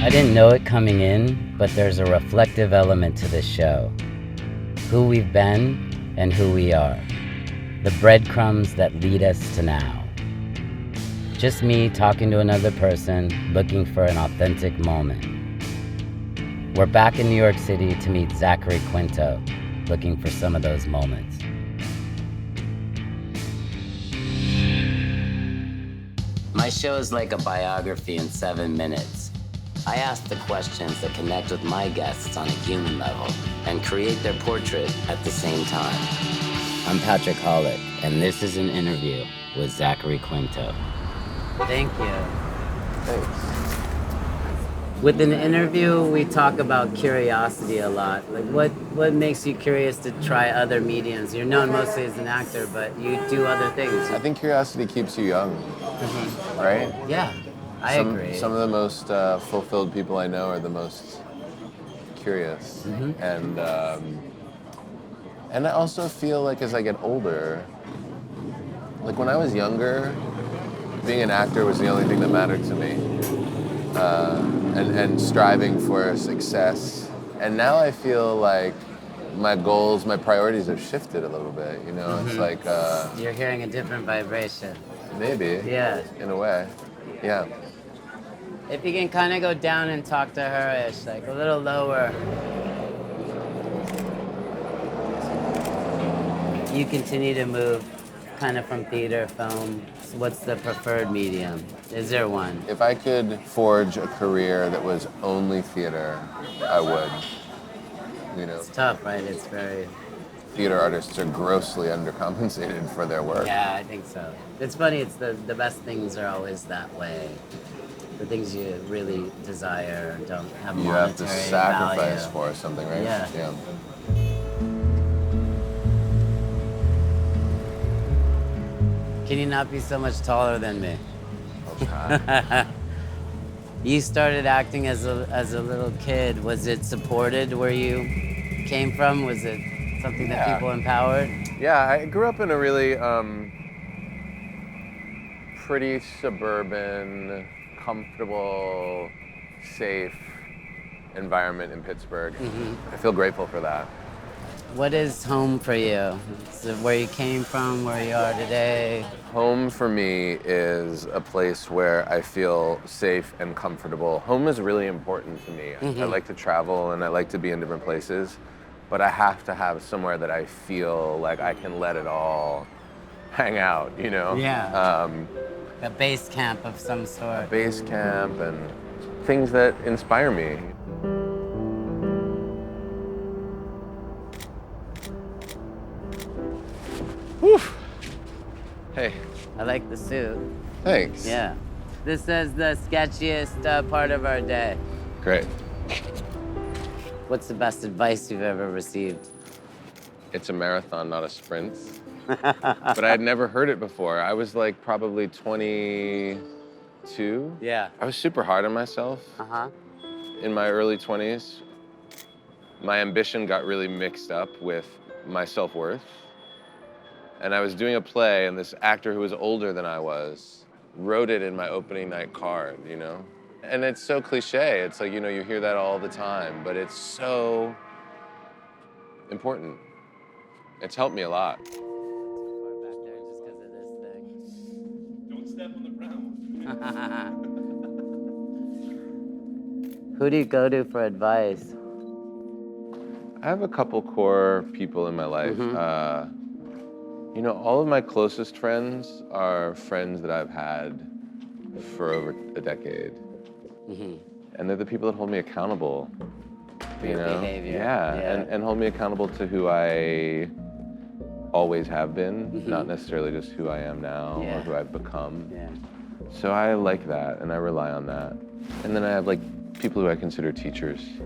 I didn't know it coming in, but there's a reflective element to this show. Who we've been and who we are. The breadcrumbs that lead us to now. Just me talking to another person, looking for an authentic moment. We're back in New York City to meet Zachary Quinto, looking for some of those moments. My show is like a biography in 7 minutes. I ask the questions that connect with my guests on a human level and create their portrait at the same time. I'm Patrick Hoelck, and this is an interview with Zachary Quinto. Thank you. Thanks. With an interview, we talk about curiosity a lot. Like, what makes you curious to try other mediums? You're known mostly as an actor, but you do other things. I think curiosity keeps you young, right? Yeah, I agree. Some of the most fulfilled people I know are the most curious, and I also feel like as I get older, like when I was younger, being an actor was the only thing that mattered to me. And striving for success. And now I feel like my goals, my priorities have shifted a little bit, you know? It's like... You're hearing a different vibration. Maybe. Yeah. In a way. Yeah. If you can kind of go down and talk to her-ish, like a little lower. You continue to move kind of from theater, film. What's the preferred medium? Is there one? If I could forge a career that was only theater, I would. You know? It's tough, right? It's very... Theater artists are grossly undercompensated for their work. Yeah, I think so. It's funny, it's the best things are always that way. The things you really desire don't have monetary value. You have to sacrifice for something, right? Yeah. Can you not be so much taller than me? I'll try. You started acting as a little kid. Was it supported where you came from? Was it something that people empowered? Yeah, I grew up in a really pretty suburban, comfortable, safe environment in Pittsburgh. I feel grateful for that. What is home for you? Is it where you came from, where you are today? Home for me is a place where I feel safe and comfortable. Home is really important to me. I like to travel and I like to be in different places, but I have to have somewhere that I feel like I can let it all hang out, you know? Yeah. A base camp of some sort. A base camp and things that inspire me. Whew. Hey. I like the suit. Thanks. Yeah. This is the sketchiest part of our day. Great. What's the best advice you've ever received? It's a marathon, not a sprint. But I had never heard it before. I was like probably 22. Yeah. I was super hard on myself in my early 20s. My ambition got really mixed up with my self-worth. And I was doing a play, and this actor who was older than I was wrote it in my opening night card, you know? And it's so cliche. It's like, you know, you hear that all the time, but it's so important. It's helped me a lot. Don't step on the brown. Who do you go to for advice? I have a couple core people in my life. You know, all of my closest friends are friends that I've had for over a decade. And they're the people that hold me accountable. For your behavior. Yeah. And hold me accountable to who I always have been, not necessarily just who I am now or who I've become. Yeah. So I like that, and I rely on that. And then I have like people who I consider teachers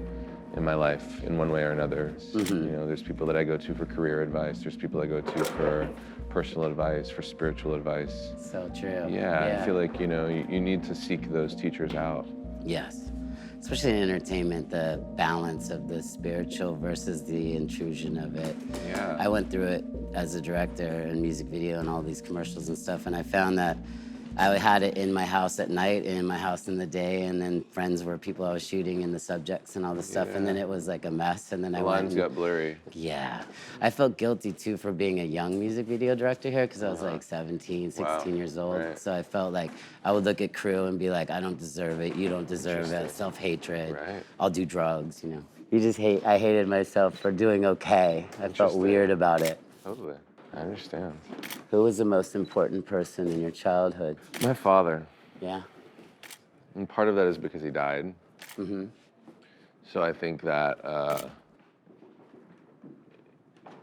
in my life in one way or another. You know, there's people that I go to for career advice. There's people I go to for personal advice, for spiritual advice. So true. Yeah, I feel like, you know, you need to seek those teachers out. Yes. Especially in entertainment, the balance of the spiritual versus the intrusion of it. Yeah. I went through it as a director in music video and all these commercials and stuff, and I found that I had it in my house at night, in my house in the day, and then friends were people I was shooting and the subjects and all this stuff, and then it was like a mess, and then The lines got blurry. Yeah. I felt guilty too for being a young music video director here because I was like 17, 16 years old. Right. So I felt like I would look at crew and be like, I don't deserve it, you don't deserve it, self-hatred. Right. I'll do drugs, you know. I hated myself for doing okay. I felt weird about it. Totally. I understand. Who was the most important person in your childhood? My father. Yeah. And part of that is because he died. Mm-hmm. So I think that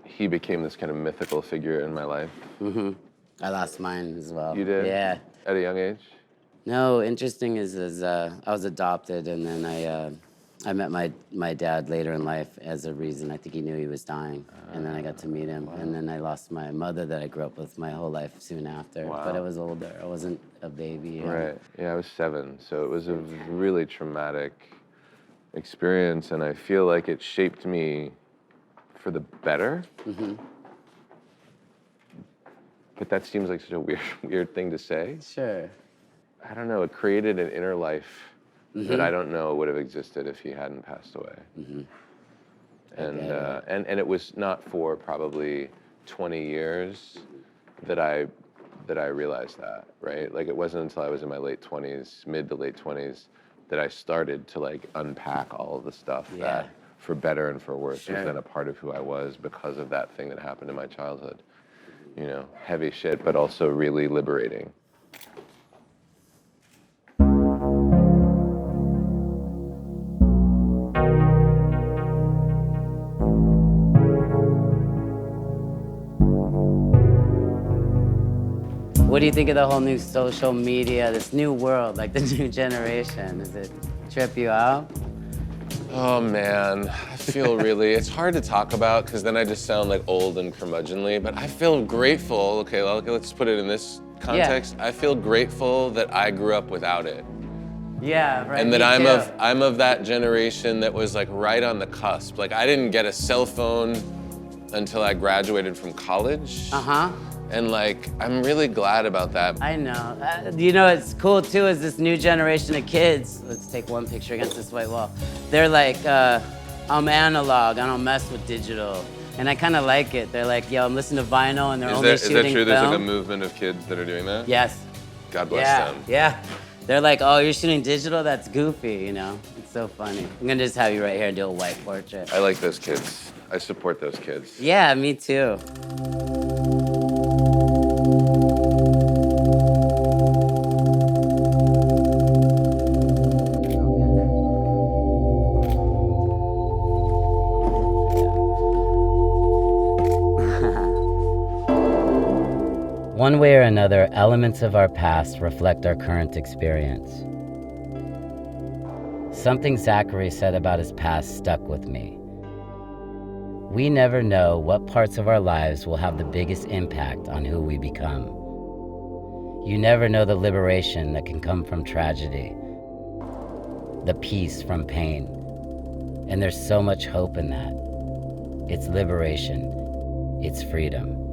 he became this kind of mythical figure in my life. Mm-hmm. I lost mine as well. You did? Yeah. At a young age? No, interesting is I was adopted, and then I met my dad later in life as a reason. I think he knew he was dying, and then I got to meet him. And then I lost my mother that I grew up with my whole life soon after. Wow. But I was older. I wasn't a baby. You know? Right. Yeah, I was 7, so it was a really traumatic experience, and I feel like it shaped me for the better. Mm-hmm. But that seems like such a weird thing to say. Sure. I don't know. It created an inner life that I don't know would have existed if he hadn't passed away. Mm-hmm. And it was not for probably 20 years that I realized that, right? Like it wasn't until I was in my late 20s, mid to late 20s, that I started to like unpack all of the stuff that, for better and for worse, was then a part of who I was because of that thing that happened in my childhood. You know, heavy shit, but also really liberating. What do you think of the whole new social media, this new world, like the new generation? Does it trip you out? Oh man, I feel really, it's hard to talk about because then I just sound like old and curmudgeonly, but I feel grateful. Okay, let's put it in this context. I feel grateful that I grew up without it. Yeah, right. And that I'm of that generation that was like right on the cusp. Like I didn't get a cell phone until I graduated from college. Uh-huh. And like, I'm really glad about that. I know. You know, it's cool too, is this new generation of kids. Let's take one picture against this white wall. They're like, I'm analog, I don't mess with digital. And I kind of like it. They're like, yo, I'm listening to vinyl and they're only shooting film. Is that true? There's like a movement of kids that are doing that? Yes. God bless them. Yeah. They're like, oh, you're shooting digital? That's goofy, you know? It's so funny. I'm gonna just have you right here and do a white portrait. I like those kids. I support those kids. Yeah, me too. One way or another, elements of our past reflect our current experience. Something Zachary said about his past stuck with me. We never know what parts of our lives will have the biggest impact on who we become. You never know the liberation that can come from tragedy, the peace from pain, and there's so much hope in that. It's liberation, it's freedom.